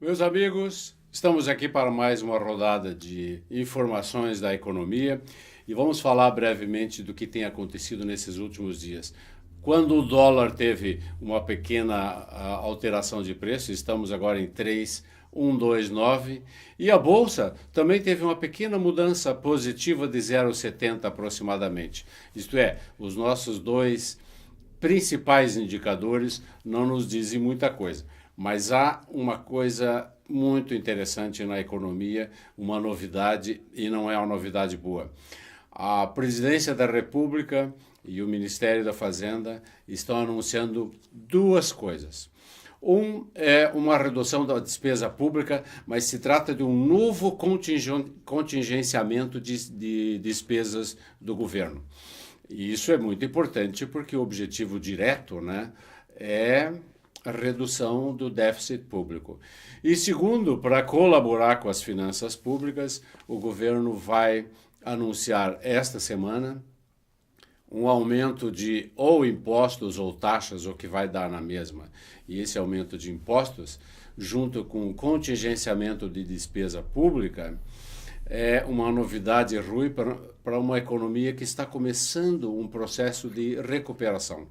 Meus amigos, estamos aqui para mais uma rodada de informações da economia e vamos falar brevemente do que tem acontecido nesses últimos dias. Quando o dólar teve uma pequena alteração de preço, estamos agora em 3,129, e a Bolsa também teve uma pequena mudança positiva de 0,70 aproximadamente. Isto é, os nossos dois principais indicadores não nos dizem muita coisa. Mas há uma coisa muito interessante na economia, uma novidade, e não é uma novidade boa. A Presidência da República e o Ministério da Fazenda estão anunciando duas coisas. Um é uma redução da despesa pública, mas se trata de um novo contingenciamento de despesas do governo. E isso é muito importante porque o objetivo direto, né, é a redução do déficit público. E segundo, para colaborar com as finanças públicas, o governo vai anunciar esta semana um aumento de ou impostos ou taxas, o que vai dar na mesma. E esse aumento de impostos, junto com o contingenciamento de despesa pública, é uma novidade ruim para uma economia que está começando um processo de recuperação.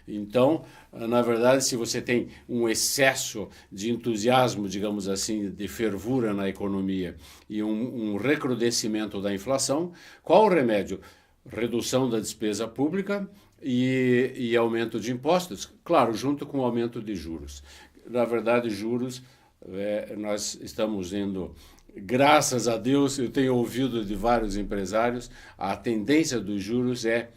Então, na verdade, se você tem um excesso de entusiasmo, digamos assim, de fervura na economia e um recrudescimento da inflação, qual o remédio? Redução da despesa pública e aumento de impostos, claro, junto com o aumento de juros. Na verdade, juros, nós estamos indo, graças a Deus, eu tenho ouvido de vários empresários, a tendência dos juros é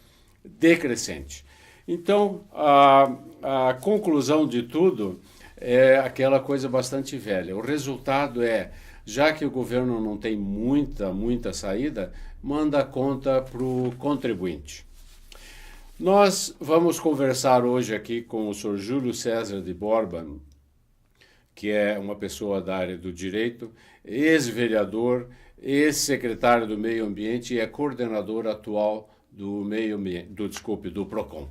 decrescente. Então, a conclusão de tudo é aquela coisa bastante velha. O resultado é, já que o governo não tem muita saída, manda a conta para o contribuinte. Nós vamos conversar hoje aqui com o Sr. Júlio César de Borba, que é uma pessoa da área do direito, ex-vereador, ex-secretário do Meio Ambiente e é coordenador atual do do PROCON.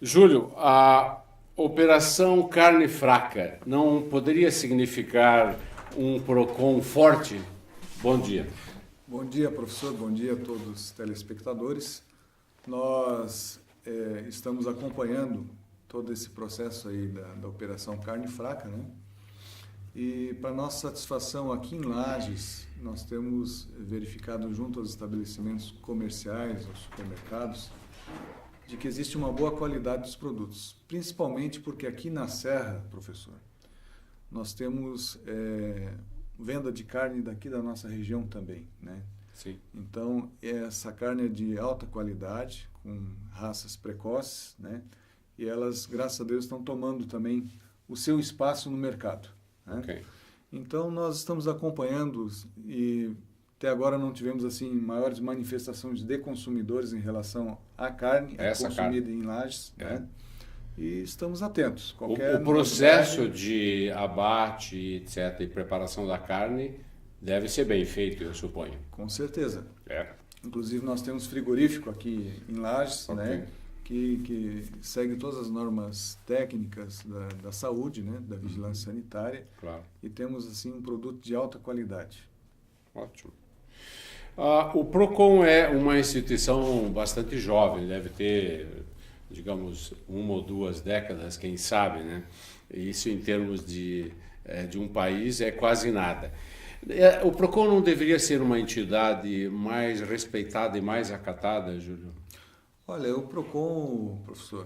Júlio, a Operação Carne Fraca não poderia significar um PROCON forte? Bom dia. Bom dia, professor. Bom dia a todos os telespectadores. Nós estamos acompanhando todo esse processo aí da Operação Carne Fraca, né? E para nossa satisfação aqui em Lages, nós temos verificado junto aos estabelecimentos comerciais, aos supermercados, de que existe uma boa qualidade dos produtos, principalmente porque aqui na Serra, professor, nós temos venda de carne daqui da nossa região também, né? Sim. Então, essa carne é de alta qualidade, com raças precoces, né? E elas, graças a Deus, estão tomando também o seu espaço no mercado, né? Okay. Então, nós estamos acompanhando e até agora não tivemos assim maiores manifestações de consumidores em relação à carne consumida em Lages, né? E estamos atentos. O processo de abate, etc., e preparação da carne deve ser bem feito, eu suponho. Com certeza. Inclusive, nós temos frigorífico aqui em Lages, né? Que segue todas as normas técnicas da saúde, né, da vigilância sanitária. Claro. E temos assim um produto de alta qualidade. Ótimo. O PROCON é uma instituição bastante jovem, deve ter, digamos, 1 ou 2 décadas, quem sabe, né? Isso em termos de um país é quase nada. O PROCON não deveria ser uma entidade mais respeitada e mais acatada, Júlio? Olha, o PROCON, professor,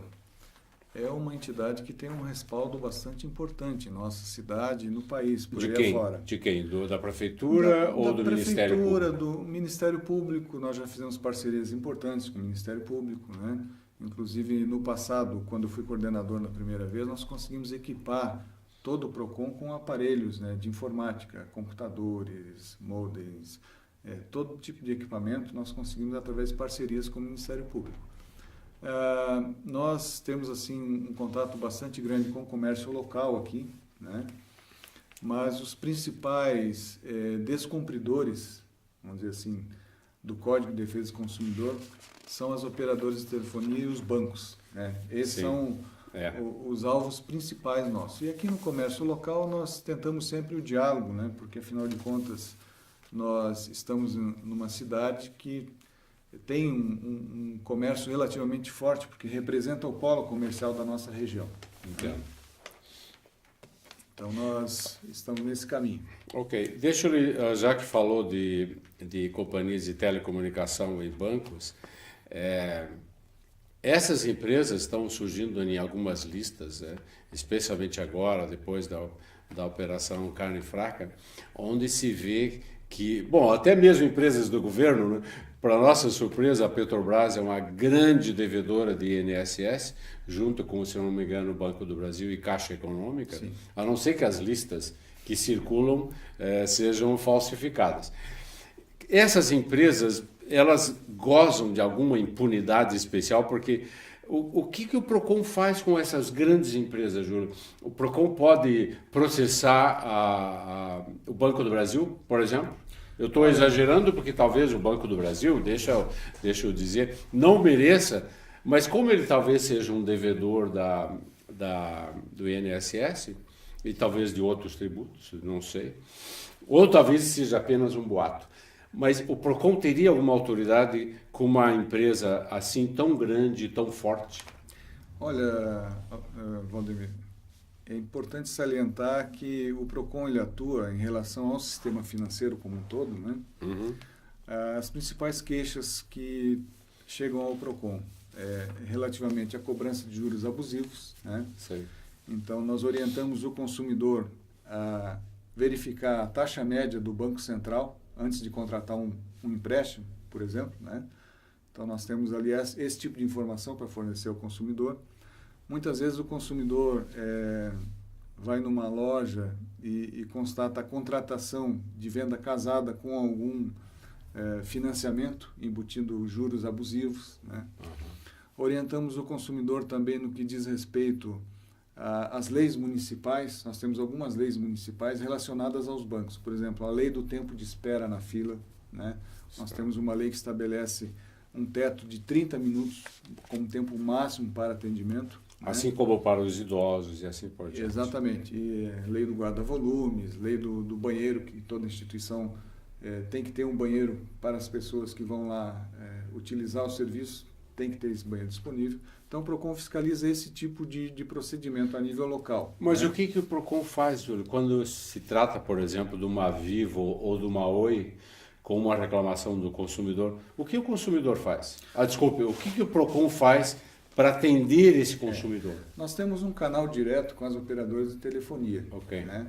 é uma entidade que tem um respaldo bastante importante em nossa cidade e no país, por aí afora. De quem? Da Prefeitura ou do Ministério Público? Da Prefeitura, do Ministério Público. Nós já fizemos parcerias importantes com o Ministério Público, né? Inclusive, no passado, quando eu fui coordenador na primeira vez, nós conseguimos equipar todo o PROCON com aparelhos, né, de informática, computadores, modems, todo tipo de equipamento nós conseguimos através de parcerias com o Ministério Público. Nós temos assim um contato bastante grande com o comércio local aqui, né? mas os principais descumpridores, vamos dizer assim, do Código de Defesa do Consumidor são as operadoras de telefonia e os bancos, né? Esses Sim. são os alvos principais nossos. E aqui no comércio local nós tentamos sempre o diálogo, né? Porque afinal de contas nós estamos numa cidade que tem um comércio relativamente forte, porque representa o polo comercial da nossa região. Entendo. Então nós estamos nesse caminho. Ok, deixa eu, já que falou de companhias de telecomunicação e bancos, essas empresas estão surgindo em algumas listas, especialmente agora, depois da Operação Carne Fraca, onde se vê que, bom, até mesmo empresas do governo, né? Para nossa surpresa, a Petrobras é uma grande devedora de INSS, junto com, se não me engano, o Banco do Brasil e Caixa Econômica, Sim. a não ser que as listas que circulam sejam falsificadas. Essas empresas, elas gozam de alguma impunidade especial, porque o que o PROCON faz com essas grandes empresas, Júlio? O PROCON pode processar o Banco do Brasil, por exemplo? Eu estou exagerando porque talvez o Banco do Brasil, deixa eu dizer, não mereça, mas como ele talvez seja um devedor do INSS e talvez de outros tributos, não sei, ou talvez seja apenas um boato. Mas o PROCON teria alguma autoridade com uma empresa assim tão grande e tão forte? Olha, Valdemir, é importante salientar que o PROCON ele atua em relação ao sistema financeiro como um todo, né? Uhum. As principais queixas que chegam ao PROCON relativamente à cobrança de juros abusivos, né? Sei. Então, nós orientamos o consumidor a verificar a taxa média do Banco Central antes de contratar um empréstimo, por exemplo, né? Então, nós temos, aliás, esse tipo de informação para fornecer ao consumidor. Muitas vezes o consumidor vai numa loja e constata a contratação de venda casada com algum financiamento, embutindo juros abusivos, né? Uhum. Orientamos o consumidor também no que diz respeito às leis municipais. Nós temos algumas leis municipais relacionadas aos bancos. Por exemplo, a lei do tempo de espera na fila, né? Nós temos uma lei que estabelece um teto de 30 minutos como tempo máximo para atendimento. Assim, né? como para os idosos e assim por diante. Exatamente. E lei do guarda-volumes, lei do banheiro, que toda instituição tem que ter um banheiro para as pessoas que vão lá utilizar o serviço, tem que ter esse banheiro disponível. Então, o PROCON fiscaliza esse tipo de procedimento a nível local. Mas né? o que o PROCON faz, Júlio, quando se trata, por exemplo, de uma Vivo ou de uma Oi, com uma reclamação do consumidor? O que o consumidor faz? Desculpe, o que o PROCON faz para atender esse consumidor? Nós temos um canal direto com as operadoras de telefonia. Ok. Né?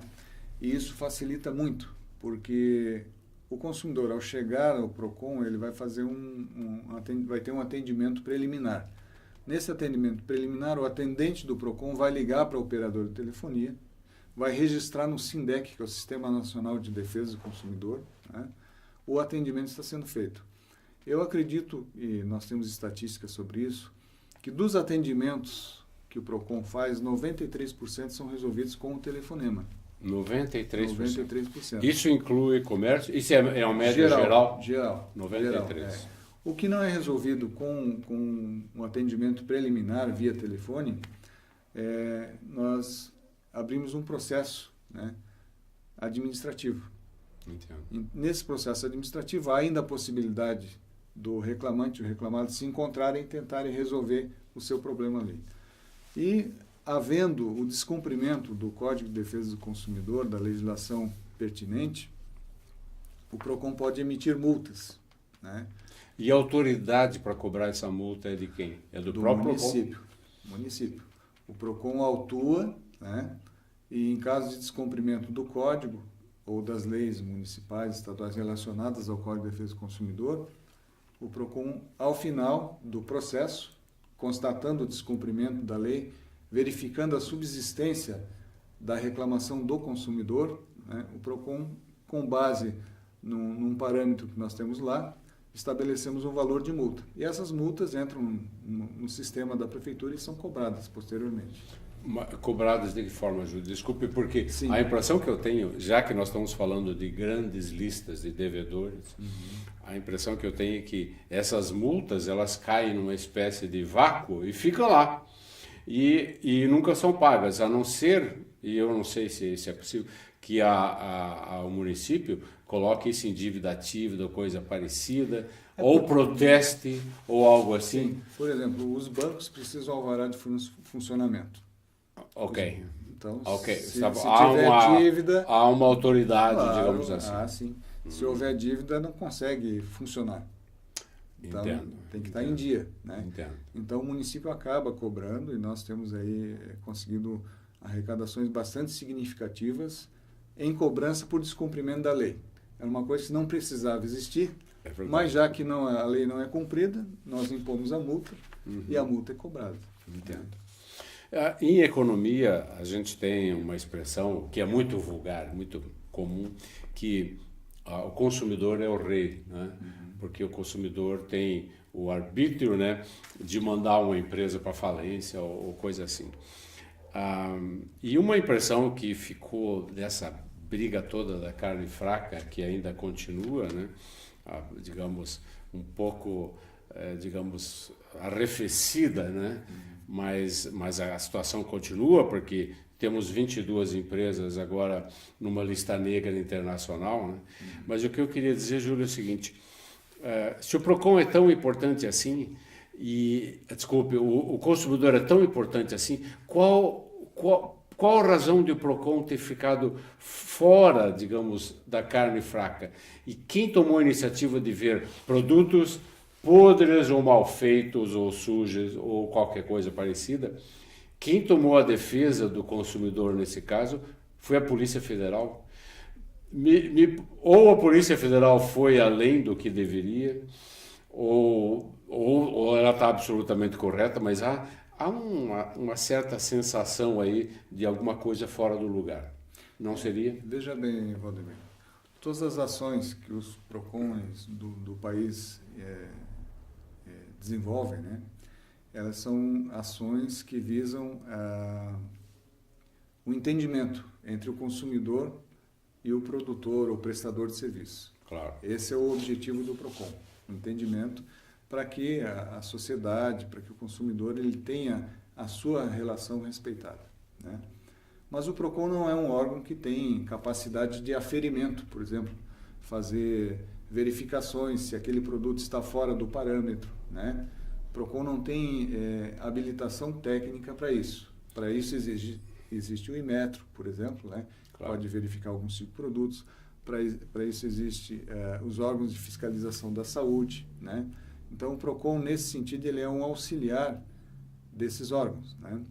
E isso facilita muito, porque o consumidor, ao chegar ao PROCON, ele vai fazer vai ter um atendimento preliminar. Nesse atendimento preliminar, o atendente do PROCON vai ligar para a operadora de telefonia, vai registrar no SINDEC, que é o Sistema Nacional de Defesa do Consumidor, né? O atendimento está sendo feito. Eu acredito, e nós temos estatísticas sobre isso, que dos atendimentos que o PROCON faz, 93% são resolvidos com o telefonema. 93%. 93%. Isso inclui comércio? Isso é uma média geral? Geral. 93%. O que não é resolvido com um atendimento preliminar via telefone, nós abrimos um processo, né, administrativo. Entendo. Nesse processo administrativo, há ainda a possibilidade do reclamante e o reclamado se encontrarem e tentarem resolver o seu problema ali. E, havendo o descumprimento do Código de Defesa do Consumidor, da legislação pertinente, o PROCON pode emitir multas, né? E a autoridade para cobrar essa multa é de quem? É do próprio município. Município. O PROCON autua, né? E em caso de descumprimento do Código ou das leis municipais, estaduais relacionadas ao Código de Defesa do Consumidor, o PROCON, ao final do processo, constatando o descumprimento da lei, verificando a subsistência da reclamação do consumidor, né, o PROCON, com base num parâmetro que nós temos lá, estabelecemos um valor de multa. E essas multas entram no sistema da prefeitura e são cobradas posteriormente. Cobradas de que forma, Júlio? Desculpe, porque Sim. a impressão que eu tenho, já que nós estamos falando de grandes listas de devedores, a impressão que eu tenho é que essas multas, elas caem numa espécie de vácuo e ficam lá. E nunca são pagas, a não ser, e eu não sei se é possível, que o município coloque isso em dívida ativa ou coisa parecida, ou proteste, ou algo assim. Sim. Por exemplo, os bancos precisam alvará de funcionamento. Ok. Então, Ok. se Há tiver dívida... Há uma autoridade, Claro, digamos assim. Sim. Se houver dívida, não consegue funcionar. Então, Entendo. tem que estar em dia, né? Entendo. Então, o município acaba cobrando e nós temos aí conseguido arrecadações bastante significativas em cobrança por descumprimento da lei. Era uma coisa que não precisava existir, mas já que a lei não é cumprida, nós impomos a multa e a multa é cobrada. Entendo. Em economia, a gente tem uma expressão que é muito vulgar, muito comum, que o consumidor é o rei, né? Porque o consumidor tem o arbítrio, né, de mandar uma empresa para falência ou coisa assim. E uma impressão que ficou dessa briga toda da carne fraca, que ainda continua, né, digamos, um pouco, digamos, arrefecida, né? Mas a situação continua, porque temos 22 empresas agora numa lista negra internacional, né? Mas o que eu queria dizer, Júlio, é o seguinte: se o PROCON é tão importante assim, desculpe, o consumidor é tão importante assim, qual a razão de o PROCON ter ficado fora, digamos, da carne fraca? E quem tomou a iniciativa de ver produtos podres ou mal feitos ou sujos ou qualquer coisa parecida? Quem tomou a defesa do consumidor nesse caso foi a Polícia Federal. Ou a Polícia Federal foi além do que deveria, ou ela está absolutamente correta, mas há uma certa sensação aí de alguma coisa fora do lugar. Não seria? Veja bem, Valdemir, todas as ações que os PROCONs do país desenvolvem, né, elas são ações que visam o entendimento entre o consumidor e o produtor ou prestador de serviço. Claro. Esse é o objetivo do PROCON, o entendimento para que a sociedade, para que o consumidor ele tenha a sua relação respeitada, né? Mas o PROCON não é um órgão que tem capacidade de aferimento, por exemplo, fazer verificações se aquele produto está fora do parâmetro, né? O PROCON não tem habilitação técnica para isso. Para isso existe o Inmetro, por exemplo, né? Claro. Pode verificar alguns tipos de produtos. Para isso existe os órgãos de fiscalização da saúde, né? Então o PROCON, nesse sentido, ele é um auxiliar desses órgãos, né?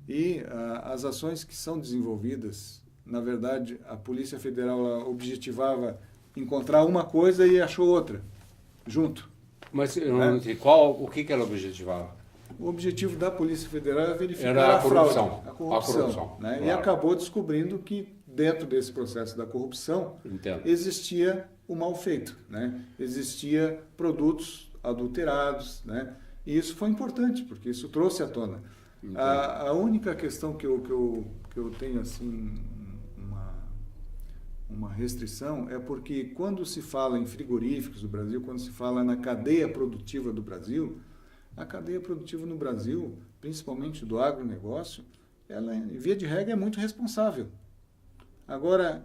E as ações que são desenvolvidas, na verdade, a Polícia Federal objetivava encontrar uma coisa e achou outra, junto. Mas o que ela objetivava? O objetivo da Polícia Federal era verificar a corrupção. A corrupção, né? Claro. E acabou descobrindo que dentro desse processo da corrupção existia o mal feito, né? Existia produtos adulterados, né? E isso foi importante, porque isso trouxe à tona. A única questão que eu tenho assim uma restrição é porque quando se fala em frigoríficos do Brasil, quando se fala na cadeia produtiva do Brasil, a cadeia produtiva no Brasil, principalmente do agronegócio, ela, via de regra, é muito responsável. Agora,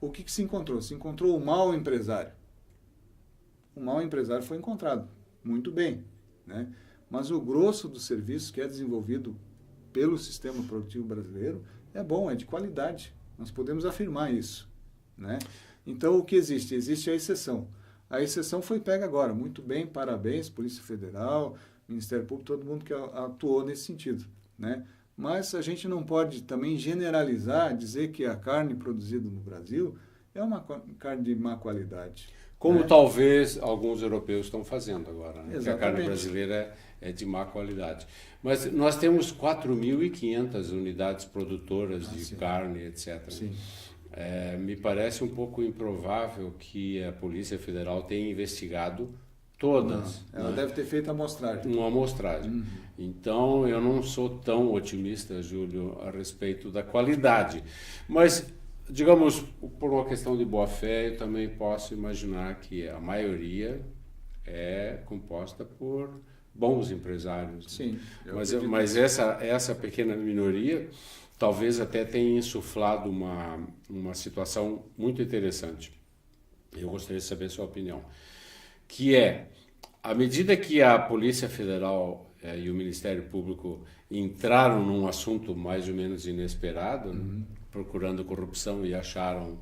o que se encontrou? Se encontrou o mau empresário. O mau empresário foi encontrado, muito bem, né? Mas o grosso do serviço que é desenvolvido pelo sistema produtivo brasileiro é bom, é de qualidade. Nós podemos afirmar isso, né? Então, o que existe? Existe a exceção. A exceção foi pega agora. Muito bem, parabéns, Polícia Federal, Ministério Público, todo mundo que atuou nesse sentido, né? Mas a gente não pode também generalizar, dizer que a carne produzida no Brasil é uma carne de má qualidade. Como talvez alguns europeus estão fazendo agora, né? Exatamente. Que a carne brasileira é de má qualidade. Mas nós temos 4.500 unidades produtoras de carne, etc. Sim. Me parece um pouco improvável que a Polícia Federal tenha investigado Todas. Ela né? deve ter feito a amostragem. Uma amostragem. Então, eu não sou tão otimista, Júlio, a respeito da qualidade. Mas, digamos, por uma questão de boa-fé, eu também posso imaginar que a maioria é composta por bons empresários. Sim. Mas essa pequena minoria talvez até tenha insuflado uma situação muito interessante. Eu gostaria de saber a sua opinião. Que é, à medida que a Polícia Federal e o Ministério Público entraram num assunto mais ou menos inesperado, né, procurando corrupção e acharam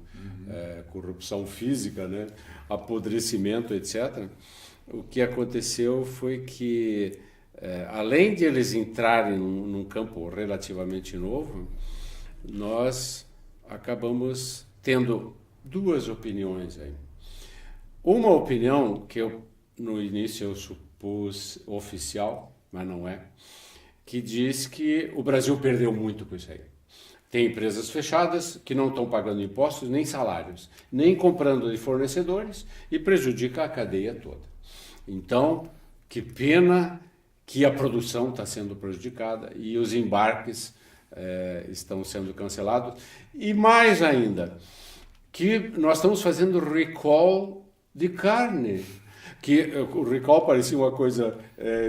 corrupção física, né, apodrecimento, etc., o que aconteceu foi que, além de eles entrarem num campo relativamente novo, nós acabamos tendo duas opiniões aí. Uma opinião que no início eu supus oficial, mas não é, que diz que o Brasil perdeu muito com isso aí. Tem empresas fechadas que não estão pagando impostos nem salários, nem comprando de fornecedores e prejudica a cadeia toda. Então, que pena que a produção está sendo prejudicada e os embarques estão sendo cancelados. E mais ainda, que nós estamos fazendo recall de carne, que o recall parecia uma coisa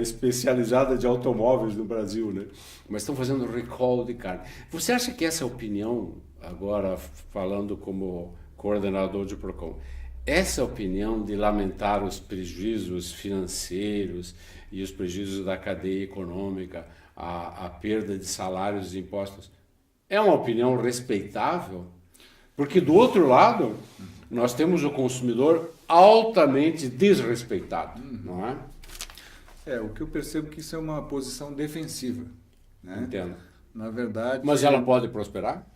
especializada de automóveis no Brasil, né? Mas estão fazendo recall de carne. Você acha que essa opinião, agora falando como coordenador de PROCON, essa opinião de lamentar os prejuízos financeiros e os prejuízos da cadeia econômica, a perda de salários e impostos, é uma opinião respeitável? Porque do outro lado, nós temos o consumidor altamente desrespeitado, não é? O que eu percebo que isso é uma posição defensiva, né? Entendo. Na verdade... Mas ela pode prosperar?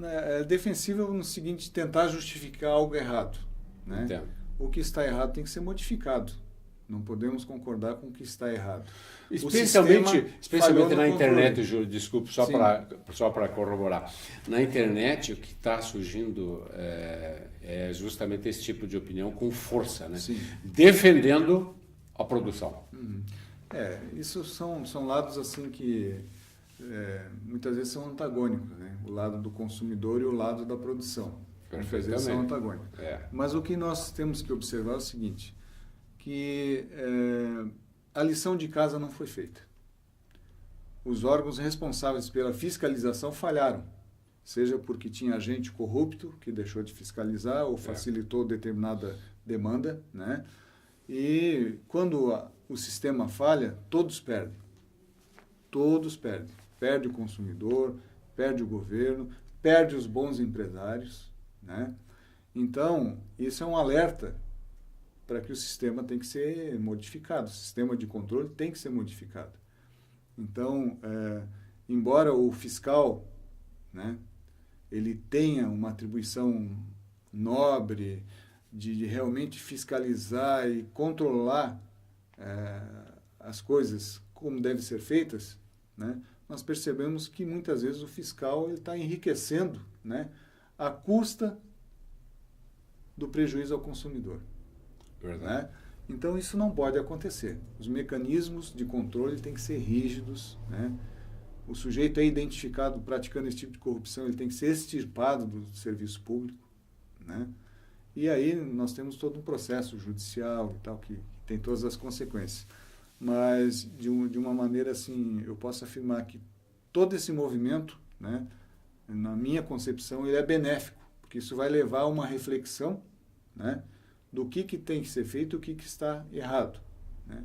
É defensiva no seguinte, tentar justificar algo errado, né? Entendo. O que está errado tem que ser modificado. Não podemos concordar com o que está errado. Especialmente na internet, Júlio, desculpe, só para corroborar. Na internet, o que está surgindo é justamente esse tipo de opinião com força, né? Sim. Defendendo a produção. Isso são lados assim que muitas vezes são antagônicos, né? O lado do consumidor e o lado da produção. Muitas vezes são antagônicos. Mas o que nós temos que observar é o seguinte, que a lição de casa não foi feita. Os órgãos responsáveis pela fiscalização falharam, seja porque tinha agente corrupto que deixou de fiscalizar ou facilitou determinada demanda, né? E quando o sistema falha, todos perdem. Todos perdem. Perde o consumidor, perde o governo, perde os bons empresários, né? Então, isso é um alerta para que o sistema tem que ser modificado, o sistema de controle tem que ser modificado. Então, embora o fiscal, né, ele tenha uma atribuição nobre de realmente fiscalizar e controlar as coisas como devem ser feitas, né, nós percebemos que muitas vezes o fiscal está enriquecendo, né, à custa do prejuízo ao consumidor. Verdade. Né? Então isso não pode acontecer. Os mecanismos de controle têm que ser rígidos, né? O sujeito é identificado praticando esse tipo de corrupção, ele tem que ser extirpado do serviço público, né? E aí nós temos todo um processo judicial e tal que tem todas as consequências. Mas de uma maneira assim, eu posso afirmar que todo esse movimento, né, na minha concepção, ele é benéfico, porque isso vai levar a uma reflexão, né, do que tem que ser feito e o que está errado, né?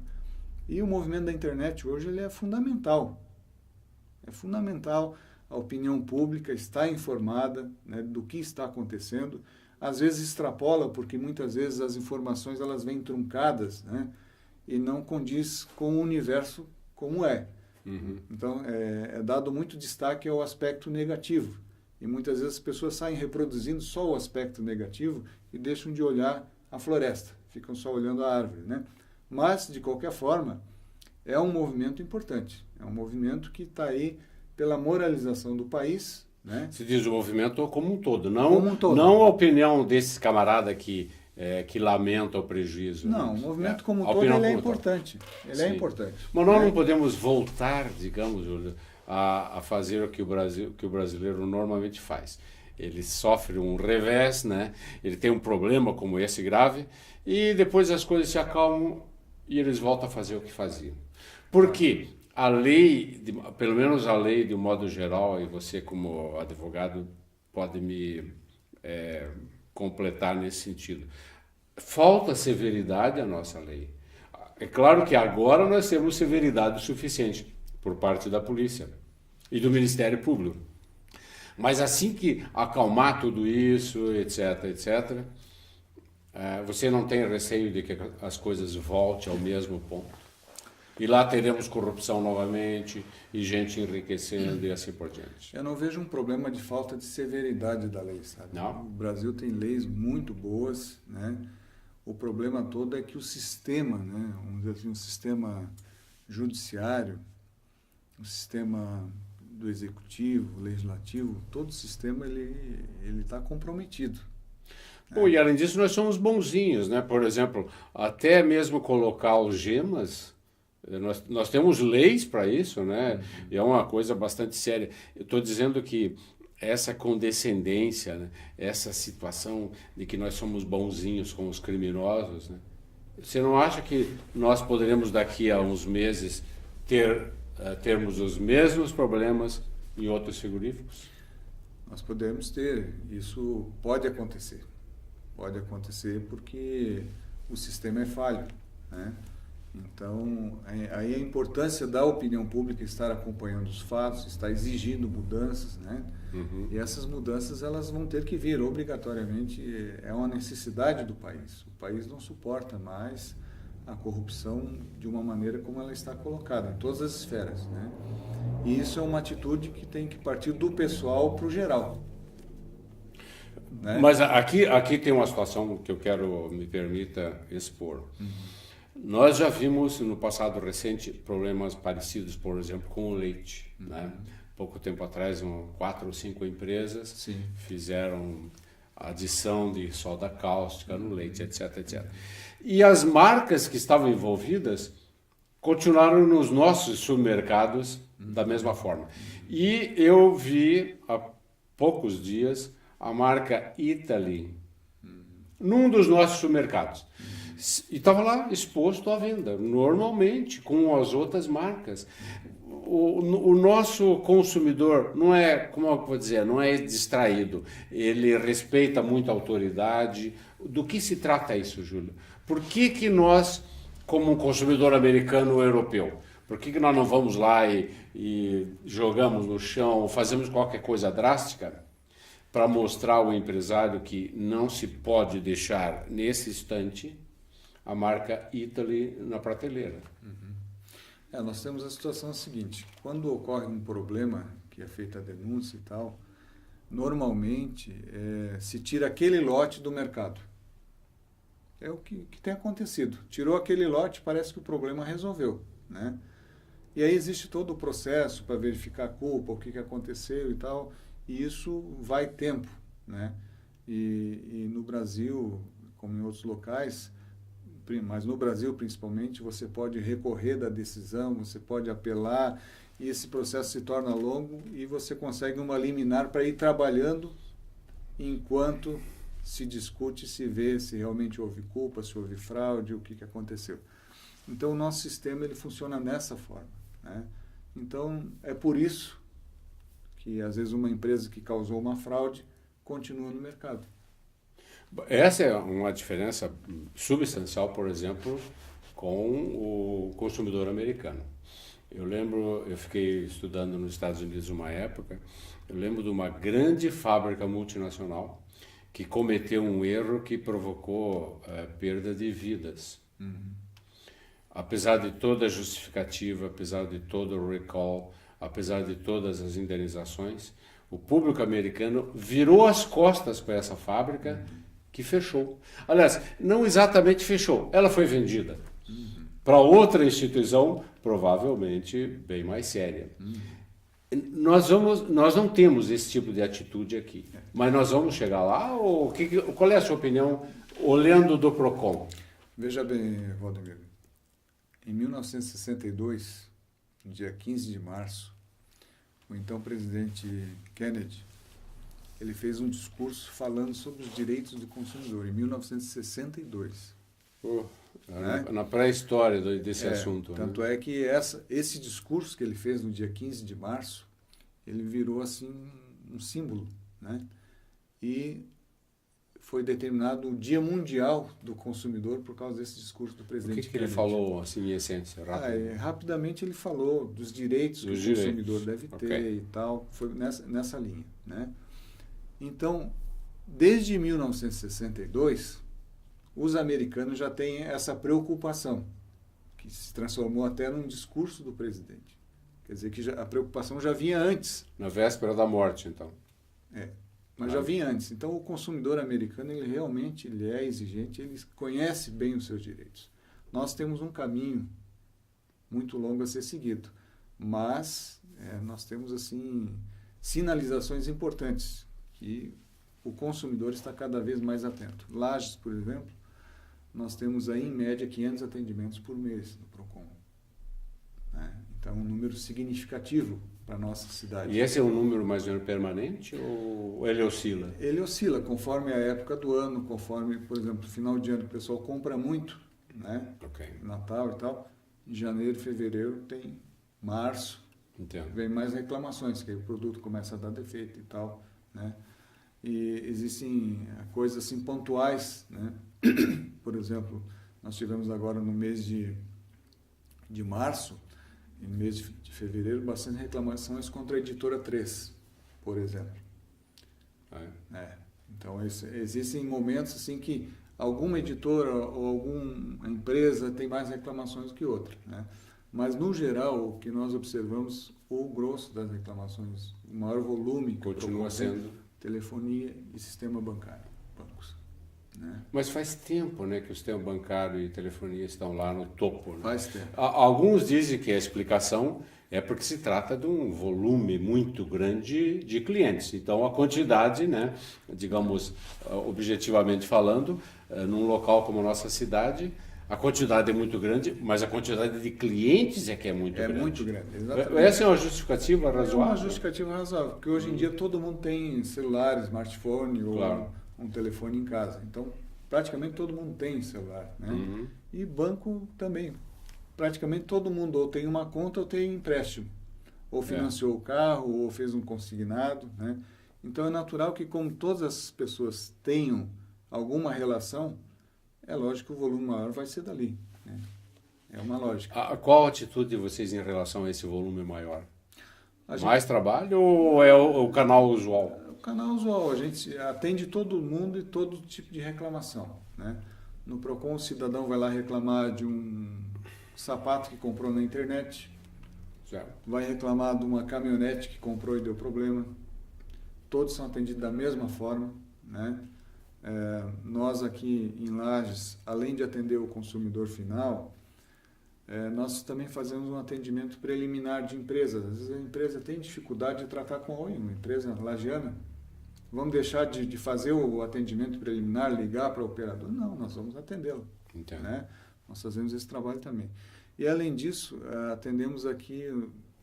E o movimento da internet hoje ele é fundamental. É fundamental a opinião pública estar informada, né, do que está acontecendo. Às vezes extrapola, porque muitas vezes as informações elas vêm truncadas, né, e não condiz com o universo como é. Então, é dado muito destaque ao aspecto negativo. E muitas vezes as pessoas saem reproduzindo só o aspecto negativo e deixam de olhar a floresta, ficam só olhando a árvore, né? Mas, de qualquer forma, é um movimento importante. É um movimento que está aí pela moralização do país, né? Se diz o movimento como um todo, não, como um todo. Não a opinião desses camaradas que que lamenta o prejuízo. Não, né? o movimento como A todo opinião ele é como um todo. importante. Ele é Sim. importante. Mas nós não podemos voltar, digamos, Júlio, a fazer o que o brasileiro normalmente faz. Ele sofre um revés, né? Ele tem um problema como esse grave, e depois as coisas se acalmam e eles voltam a fazer o que faziam. Por quê? A lei, pelo menos a lei de um modo geral, e você como advogado pode me completar nesse sentido, falta severidade à nossa lei. É claro que agora nós temos severidade suficiente por parte da polícia e do Ministério Público. Mas assim que acalmar tudo isso, etc., etc., você não tem receio de que as coisas voltem ao mesmo ponto? E lá teremos corrupção novamente e gente enriquecendo e assim por diante. Eu não vejo um problema de falta de severidade da lei, sabe? Não. O Brasil tem leis muito boas, né? O problema todo é que o sistema, né? Vamos dizer assim, o sistema judiciário, o sistema do executivo, legislativo, todo o sistema ele está comprometido. Bom, e além disso nós somos bonzinhos, né? Por exemplo, até mesmo colocar algemas. Nós temos leis para isso, né? E é uma coisa bastante séria. Eu estou dizendo que essa condescendência, né? Essa situação de que nós somos bonzinhos com os criminosos, né? Você não acha que nós poderemos daqui a uns meses termos os mesmos problemas em outros frigoríficos? Nós podemos ter, isso pode acontecer. Pode acontecer porque o sistema é falho, né? Então, aí a importância da opinião pública estar acompanhando os fatos, estar exigindo mudanças, né? Uhum. E essas mudanças elas vão ter que vir obrigatoriamente, é uma necessidade do país. O país não suporta mais a corrupção de uma maneira como ela está colocada, em todas as esferas, né? E isso é uma atitude que tem que partir do pessoal para o geral. Né? Mas aqui tem uma situação que eu quero, me permita expor. Nós já vimos no passado recente problemas parecidos, por exemplo, com o leite. Né? Pouco tempo atrás, 4 ou 5 empresas Sim. fizeram adição de soda cáustica no leite, etc, etc. E as marcas que estavam envolvidas continuaram nos nossos supermercados da mesma forma. E eu vi há poucos dias a marca Italy num dos nossos supermercados. E estava lá exposto à venda, normalmente, com as outras marcas. O nosso consumidor não é, como eu vou dizer, não é distraído. Ele respeita muito a autoridade. Do que se trata isso, Júlio? Por que nós, como um consumidor americano ou europeu, por que nós não vamos lá e jogamos no chão, ou fazemos qualquer coisa drástica para mostrar ao empresário que não se pode deixar, nesse instante, a marca Italy na prateleira? Nós temos a situação seguinte, quando ocorre um problema, que é feita a denúncia e tal, normalmente se tira aquele lote do mercado. É o que tem acontecido. Tirou aquele lote, parece que o problema resolveu, né? E aí existe todo o processo para verificar a culpa, o que aconteceu e tal, e isso vai tempo, né? E no Brasil, como em outros locais, mas no Brasil principalmente, você pode recorrer da decisão, você pode apelar, e esse processo se torna longo e você consegue uma liminar para ir trabalhando enquanto se discute, se vê se realmente houve culpa, se houve fraude, o que aconteceu. Então o nosso sistema ele funciona dessa forma, né? Então é por isso que às vezes uma empresa que causou uma fraude continua no mercado. Essa é uma diferença substancial, por exemplo, com o consumidor americano. Eu lembro, eu fiquei estudando nos Estados Unidos uma época, eu lembro de uma grande fábrica multinacional que cometeu um erro que provocou perda de vidas. Apesar de toda a justificativa, apesar de todo o recall, apesar de todas as indenizações, o público americano virou as costas para essa fábrica que fechou. Aliás, não exatamente fechou, ela foi vendida para outra instituição, provavelmente bem mais séria. Nós não temos esse tipo de atitude aqui, mas nós vamos chegar lá? Ou qual é a sua opinião olhando do PROCON? Veja bem, Valdemir, em 1962, no dia 15 de março, o então presidente Kennedy, ele fez um discurso falando sobre os direitos do consumidor, em 1962. Na pré-história desse assunto. Tanto é que esse discurso que ele fez no dia 15 de março, ele virou assim um símbolo, né? E foi determinado o Dia Mundial do Consumidor por causa desse discurso do presidente O que ele falou, assim, em essência? Rapidamente ele falou dos direitos que o consumidor deve ter e tal, foi nessa linha, né? Então, desde 1962, os americanos já têm essa preocupação, que se transformou até num discurso do presidente. Quer dizer que a preocupação já vinha antes. Na véspera da morte, então. Mas já vinha antes. Então, o consumidor americano, ele realmente é exigente, ele conhece bem os seus direitos. Nós temos um caminho muito longo a ser seguido, mas nós temos, assim, sinalizações importantes que o consumidor está cada vez mais atento. Lages, por exemplo, nós temos aí, em média, 500 atendimentos por mês no PROCON. Então, um número significativo para a nossa cidade. E esse é um número mais ou menos permanente ou ele oscila? Ele oscila conforme a época do ano, conforme, por exemplo, final de ano o pessoal compra muito, né? Natal e tal. Em janeiro, fevereiro tem março, vem mais reclamações, que aí o produto começa a dar defeito e tal, né? E existem coisas assim pontuais, né? Por exemplo, nós tivemos agora no mês de março, e no mês de fevereiro, bastante reclamações contra a Editora 3, por exemplo. Então, existem momentos assim que alguma editora ou alguma empresa tem mais reclamações que outra, né? Mas, no geral, o que nós observamos, o grosso das reclamações, o maior volume continua sendo telefonia e sistema bancário, bancos. Né? Mas faz tempo, né, que o sistema bancário e telefonia estão lá no topo. Né? Faz tempo. Alguns dizem que a explicação é porque se trata de um volume muito grande de clientes. Então, a quantidade, né, digamos, objetivamente falando, num local como a nossa cidade, a quantidade é muito grande, mas a quantidade de clientes é que é muito grande. É muito grande, exatamente. Essa é uma justificativa razoável? É uma justificativa razoável, porque hoje em dia todo mundo tem celular, smartphone ou um telefone em casa. Então, praticamente todo mundo tem celular, né? E banco também. Praticamente todo mundo ou tem uma conta ou tem empréstimo. Ou financiou o carro, ou fez um consignado, né? Então, é natural que, como todas as pessoas tenham alguma relação, é lógico que o volume maior vai ser dali, né? É uma lógica. Qual a atitude de vocês em relação a esse volume maior? Mais trabalho ou é o canal usual? O canal usual, a gente atende todo mundo e todo tipo de reclamação, né? No PROCON, o cidadão vai lá reclamar de um sapato que comprou na internet, vai reclamar de uma caminhonete que comprou e deu problema. Todos são atendidos da mesma forma, né? Nós aqui em Lages, além de atender o consumidor final, nós também fazemos um atendimento preliminar de empresas. Às vezes a empresa tem dificuldade de tratar com uma empresa lagiana. Vamos deixar de fazer o atendimento preliminar, ligar para o operador? Não, nós vamos atendê-lo. Né? Nós fazemos esse trabalho também. E além disso, atendemos aqui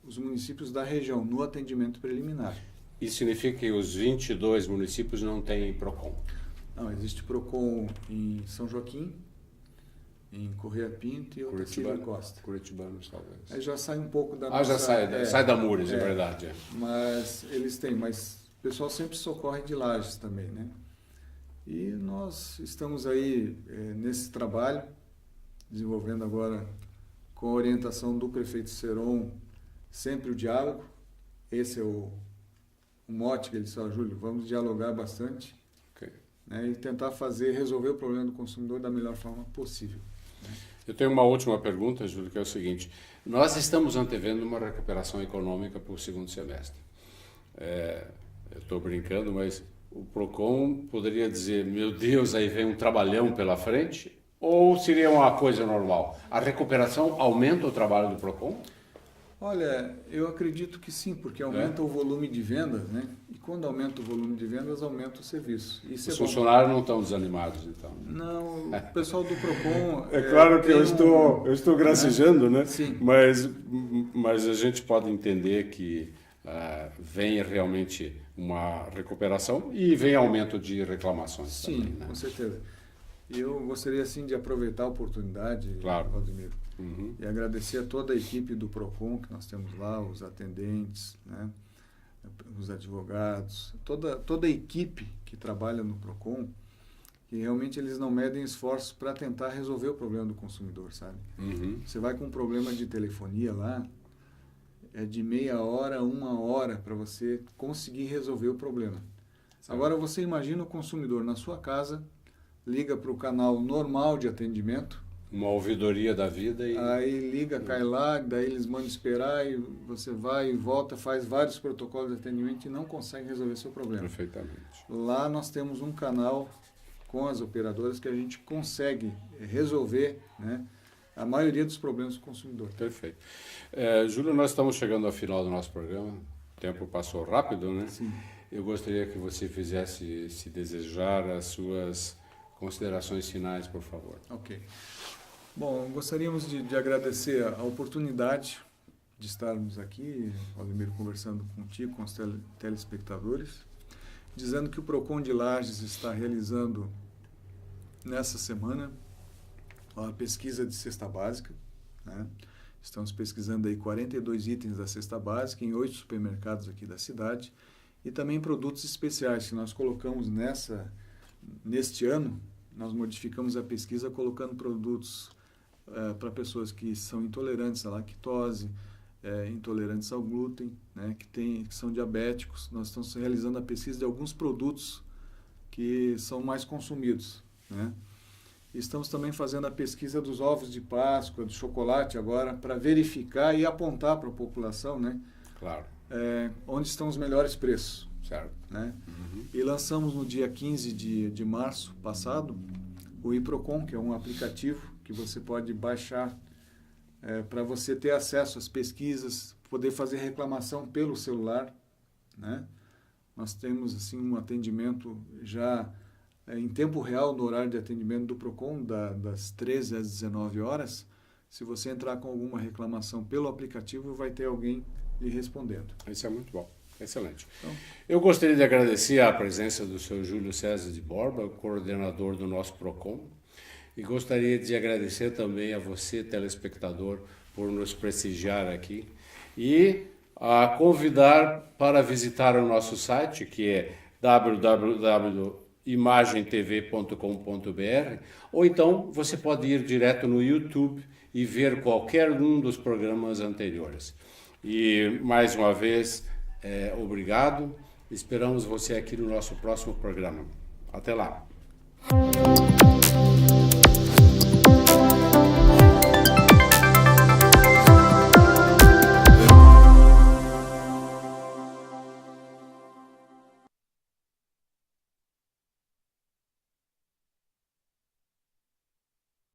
os municípios da região no atendimento preliminar. Isso significa que os 22 municípios não têm PROCON? Não, existe PROCON em São Joaquim, em Correia Pinto e Otacílio Costa. Curitibanos, talvez. Aí já sai um pouco da nossa... já sai da Mures, é verdade. Mas eles têm, mas o pessoal sempre socorre de Lages também, né? E nós estamos aí nesse trabalho, desenvolvendo agora com a orientação do prefeito Seron, sempre o diálogo. Esse é o mote que ele fala, Júlio, vamos dialogar bastante, né, e tentar resolver o problema do consumidor da melhor forma possível. Eu tenho uma última pergunta, Júlio, que é o seguinte. Nós estamos antevendo uma recuperação econômica para o segundo semestre. Eu estou brincando, mas o PROCON poderia dizer, meu Deus, aí vem um trabalhão pela frente, ou seria uma coisa normal? A recuperação aumenta o trabalho do PROCON? Olha, eu acredito que sim, porque aumenta o volume de vendas, né? E quando aumenta o volume de vendas, aumenta o serviço. Isso Os funcionários não estão desanimados, então. Não, o pessoal do PROCON... É claro que eu estou gracejando, né? Sim. Mas a gente pode entender que vem realmente uma recuperação e vem aumento de reclamações. Sim, também, né? Com certeza. Eu gostaria, assim, de aproveitar a oportunidade, claro. Valdemiro, e agradecer a toda a equipe do PROCON que nós temos lá, os atendentes, né, os advogados, toda a equipe que trabalha no PROCON, que realmente eles não medem esforços para tentar resolver o problema do consumidor, sabe? Você vai com um problema de telefonia lá, é de meia hora a 1 hora para você conseguir resolver o problema. Sim. Agora você imagina o consumidor na sua casa, liga para o canal normal de atendimento. Uma ouvidoria da vida. Aí liga, cai lá, daí eles mandam esperar e você vai e volta, faz vários protocolos de atendimento e não consegue resolver seu problema. Perfeitamente. Lá nós temos um canal com as operadoras que a gente consegue resolver, né, a maioria dos problemas do consumidor. Perfeito. Júlio, nós estamos chegando ao final do nosso programa. O tempo passou rápido, né? Sim. Eu gostaria que você fizesse, se desejar, as suas considerações finais, por favor. Ok. Bom, gostaríamos de agradecer a oportunidade de estarmos aqui, Valdemiro, conversando contigo, com os telespectadores, dizendo que o PROCON de Lages está realizando, nessa semana, a pesquisa de cesta básica, né? Estamos pesquisando aí 42 itens da cesta básica em 8 supermercados aqui da cidade e também produtos especiais que nós colocamos neste ano. Nós modificamos a pesquisa colocando produtos para pessoas que são intolerantes à lactose, intolerantes ao glúten, né, que são diabéticos. Nós estamos realizando a pesquisa de alguns produtos que são mais consumidos, né? Estamos também fazendo a pesquisa dos ovos de Páscoa, do chocolate agora, para verificar e apontar para a população, né, claro, onde estão os melhores preços. Certo. Né? E lançamos no dia 15 de março passado o iPROCON, que é um aplicativo que você pode baixar para você ter acesso às pesquisas, poder fazer reclamação pelo celular, né? Nós temos assim um atendimento já em tempo real no horário de atendimento do PROCON, das 13 às 19 horas. Se você entrar com alguma reclamação pelo aplicativo, vai ter alguém lhe respondendo. Isso é muito bom. Excelente. Então, eu gostaria de agradecer a presença do seu Júlio César de Borba, coordenador do nosso PROCON, e gostaria de agradecer também a você, telespectador, por nos prestigiar aqui e a convidar para visitar o nosso site, que é www.imagentv.com.br, ou então você pode ir direto no YouTube e ver qualquer um dos programas anteriores. E, mais uma vez, obrigado. Esperamos você aqui no nosso próximo programa. Até lá.